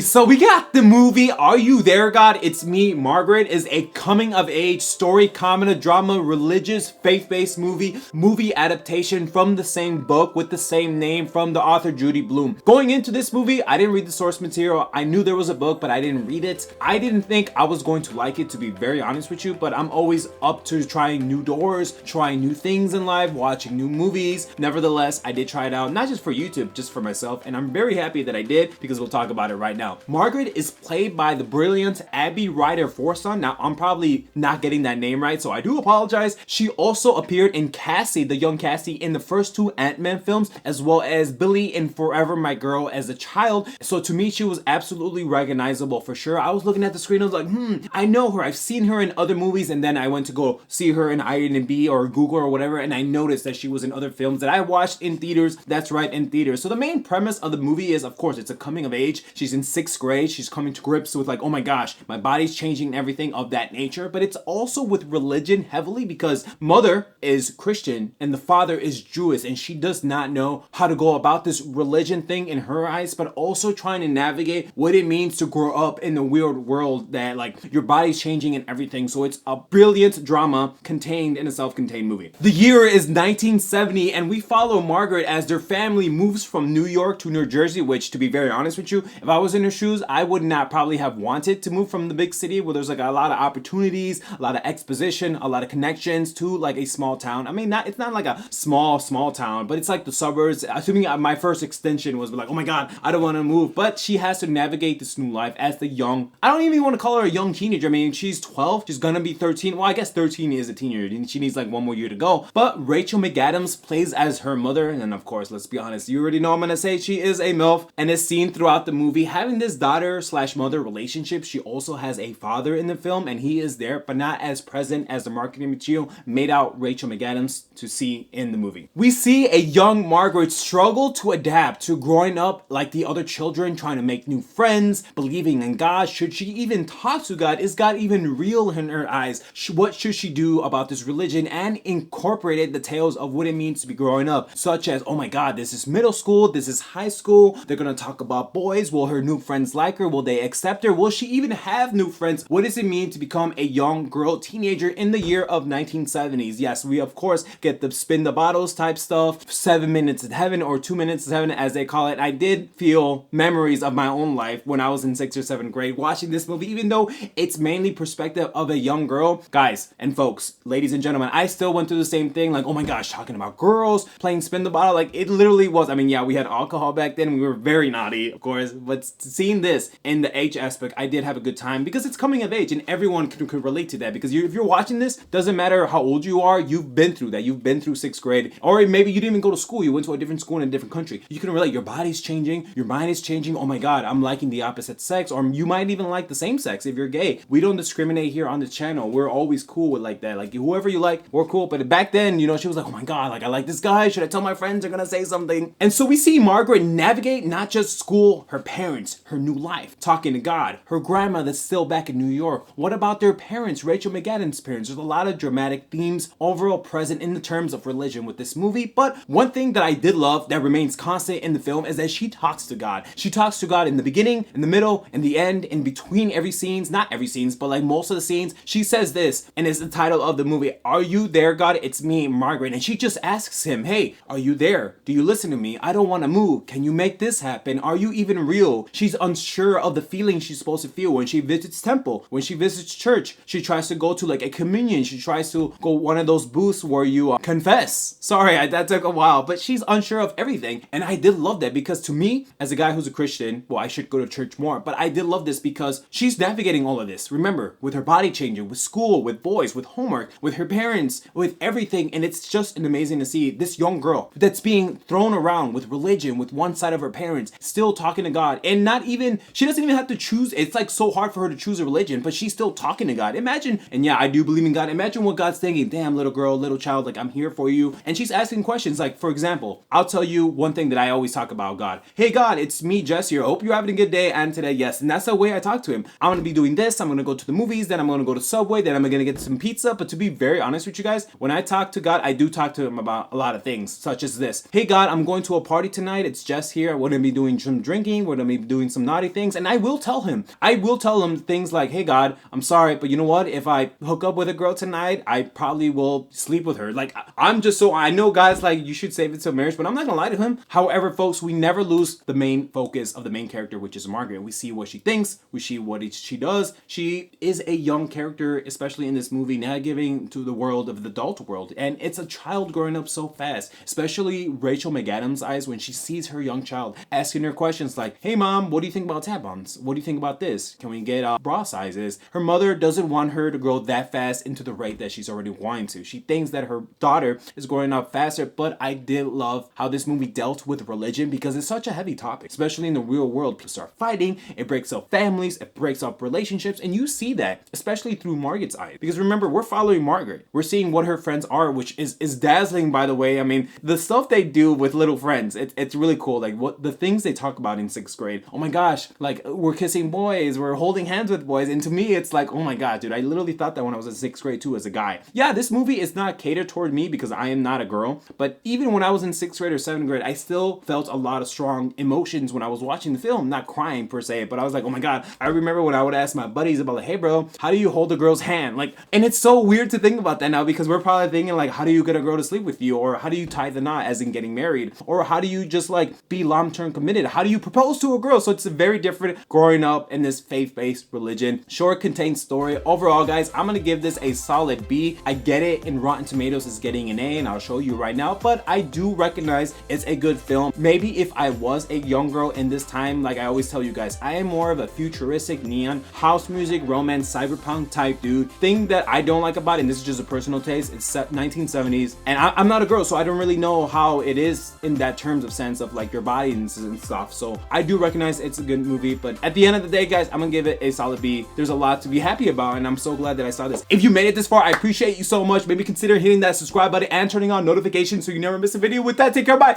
So we got the movie Are You There, God? It's Me, Margaret is a coming-of-age story, comedy, drama, religious, faith-based movie adaptation from the same book with the same name from the author Judy Blume. Going into this movie, I didn't read the source material. I knew there was a book, but I didn't read it. I didn't think I was going to like it, to be very honest with you, but I'm always up to trying new doors, trying new things in life, watching new movies. Nevertheless, I did try it out, not just for YouTube, just for myself, and I'm very happy that I did because we'll talk about it right now. Margaret is played by the brilliant Abby Ryder Forson. Now, I'm probably not getting that name right, so I do apologize. She also appeared in Cassie, the young Cassie, in the first two Ant-Man films, as well as Billy in Forever My Girl as a child. So to me, she was absolutely recognizable for sure. I was looking at the screen, I was like, I know her. I've seen her in other movies, and then I went to go see her in IMDb or Google or whatever, and I noticed that she was in other films that I watched in theaters. That's right, in theaters. So the main premise of the movie is, of course, it's a coming of age. She's in 6th grade. She's coming to grips with like, oh my gosh, my body's changing and everything of that nature. But it's also with religion heavily because mother is Christian and the father is Jewish, and she does not know how to go about this religion thing in her eyes, but also trying to navigate what it means to grow up in the weird world that like your body's changing and everything. So it's a brilliant drama contained in a self-contained movie. The year is 1970 and we follow Margaret as their family moves from New York to New Jersey, which, to be very honest with you, if I was in her shoes, I would not probably have wanted to move from the big city where there's like a lot of opportunities, a lot of exposition, a lot of connections to like a small town. I mean, it's not like a small town, but it's like the suburbs. Assuming my first extension was like, oh my God, I don't want to move. But she has to navigate this new life as the young, I don't even want to call her a young teenager. I mean, she's 12, she's gonna be 13. Well, I guess 13 is a teenager. She needs like one more year to go. But Rachel McAdams plays as her mother. And of course, let's be honest, you already know I'm gonna say she is a MILF and is seen throughout the movie having this daughter/mother relationship. She also has a father in the film, and he is there, but not as present as the marketing material made out Rachel McAdams to see in the movie. We see a young Margaret struggle to adapt to growing up like the other children, trying to make new friends, believing in God. Should she even talk to God? Is God even real in her eyes? What should she do about this religion? And incorporated the tales of what it means to be growing up, such as, oh my God, this is middle school, this is high school, they're gonna talk about boys. Will her new friends like her? Will they accept her? Will she even have new friends? What does it mean to become a young girl teenager in the year of 1970s? Yes, we of course get the spin the bottles type stuff, 7 minutes in heaven or 2 minutes in heaven as they call it. I did feel memories of my own life when I was in 6th or 7th grade watching this movie, even though it's mainly perspective of a young girl. Guys and folks, ladies and gentlemen, I still went through the same thing, like, oh my gosh, talking about girls playing spin the bottle. Like, it literally was, I mean, yeah, we had alcohol back then, we were very naughty of course, but seeing this in the age aspect, I did have a good time because it's coming of age and everyone can relate to that. Because if you're watching this, doesn't matter how old you are, you've been through that. You've been through 6th grade, or maybe you didn't even go to school. You went to a different school in a different country. You can relate. Your body's changing. Your mind is changing. Oh my God, I'm liking the opposite sex, or you might even like the same sex if you're gay. We don't discriminate here on the channel. We're always cool with like that. Like whoever you like, we're cool. But back then, you know, she was like, oh my God, like I like this guy. Should I tell my friends? They're gonna say something. And so we see Margaret navigate not just school, her parents, her new life, talking to God, her grandma that's still back in New York. What about their parents, Rachel McAdams' parents? There's a lot of dramatic themes overall present in the terms of religion with this movie. But one thing that I did love that remains constant in the film is that she talks to God. She talks to God in the beginning, in the middle, in the end, in between every scenes. Not every scenes, but like most of the scenes. She says this, and it's the title of the movie, Are You There, God? It's Me, Margaret. And she just asks him, hey, are you there? Do you listen to me? I don't want to move. Can you make this happen? Are you even real? She's unsure of the feeling she's supposed to feel when she visits temple, when she visits church. She tries to go to like a communion. She tries to go one of those booths where you confess. Sorry, that took a while, but she's unsure of everything. And I did love that because to me, as a guy who's a Christian, well, I should go to church more, but I did love this because she's navigating all of this. Remember, with her body changing, with school, with boys, with homework, with her parents, with everything. And it's just amazing to see this young girl that's being thrown around with religion, with one side of her parents, still talking to God. And not even, she doesn't even have to choose. It's like so hard for her to choose a religion, but she's still talking to God. Imagine, and yeah, I do believe in God. Imagine what God's thinking. Damn, little girl, little child, like I'm here for you. And she's asking questions like, for example, I'll tell you one thing that I always talk about God. Hey God, it's me, Jess here. I hope you're having a good day. And today, yes. And that's the way I talk to him. I'm going to be doing this. I'm going to go to the movies. Then I'm going to go to Subway. Then I'm going to get some pizza. But to be very honest with you guys, when I talk to God, I do talk to him about a lot of things, such as this. Hey God, I'm going to a party tonight. It's Jess here. We're going to be doing some drinking. We're going to be doing some some naughty things, and I will tell him. I will tell him things like, hey God, I'm sorry, but you know what? If I hook up with a girl tonight, I probably will sleep with her. Like, I'm just so, I know guys like, you should save it till marriage, but I'm not gonna lie to him. However, folks, we never lose the main focus of the main character, which is Margaret. We see what she thinks, we see what she does. She is a young character, especially in this movie, navigating to the world of the adult world, and it's a child growing up so fast, especially Rachel McAdams' eyes when she sees her young child asking her questions like, hey mom, what do you think about tampons? What do you think about this? Can we get bra sizes? Her mother doesn't want her to grow that fast into the rate that she's already wanting to. She thinks that her daughter is growing up faster, but I did love how this movie dealt with religion because it's such a heavy topic, especially in the real world. People start fighting, it breaks up families, it breaks up relationships, and you see that, especially through Margaret's eyes. Because remember, we're following Margaret. We're seeing what her friends are, which is dazzling, by the way. I mean, the stuff they do with little friends, it's really cool. Like, what the things they talk about in 6th grade. Oh my gosh, like, we're kissing boys, we're holding hands with boys, and to me, it's like, oh my god, dude, I literally thought that when I was in 6th grade too as a guy. Yeah, this movie is not catered toward me because I am not a girl, but even when I was in 6th grade or 7th grade, I still felt a lot of strong emotions when I was watching the film. Not crying per se, but I was like, oh my god. I remember when I would ask my buddies about like, hey bro, how do you hold a girl's hand? Like, and it's so weird to think about that now because we're probably thinking like, how do you get a girl to sleep with you? Or how do you tie the knot as in getting married? Or how do you just like be long-term committed? How do you propose to a girl? So it's a very different growing up in this faith-based religion. Short, contained story. Overall, guys, I'm gonna give this a solid B. I get it, in Rotten Tomatoes is getting an A, and I'll show you right now, but I do recognize it's a good film. Maybe if I was a young girl in this time, like I always tell you guys, I am more of a futuristic neon house music romance cyberpunk type dude. Thing that I don't like about it, and this is just a personal taste, it's 1970s, and I'm not a girl, so I don't really know how it is in that terms of sense of like your body and stuff. So I do recognize it's a good movie, but at the end of the day, guys, I'm gonna give it a solid B. There's a lot to be happy about, and I'm so glad that I saw this. If you made it this far, I appreciate you so much. Maybe consider hitting that subscribe button and turning on notifications so you never miss a video. With that, take care, bye.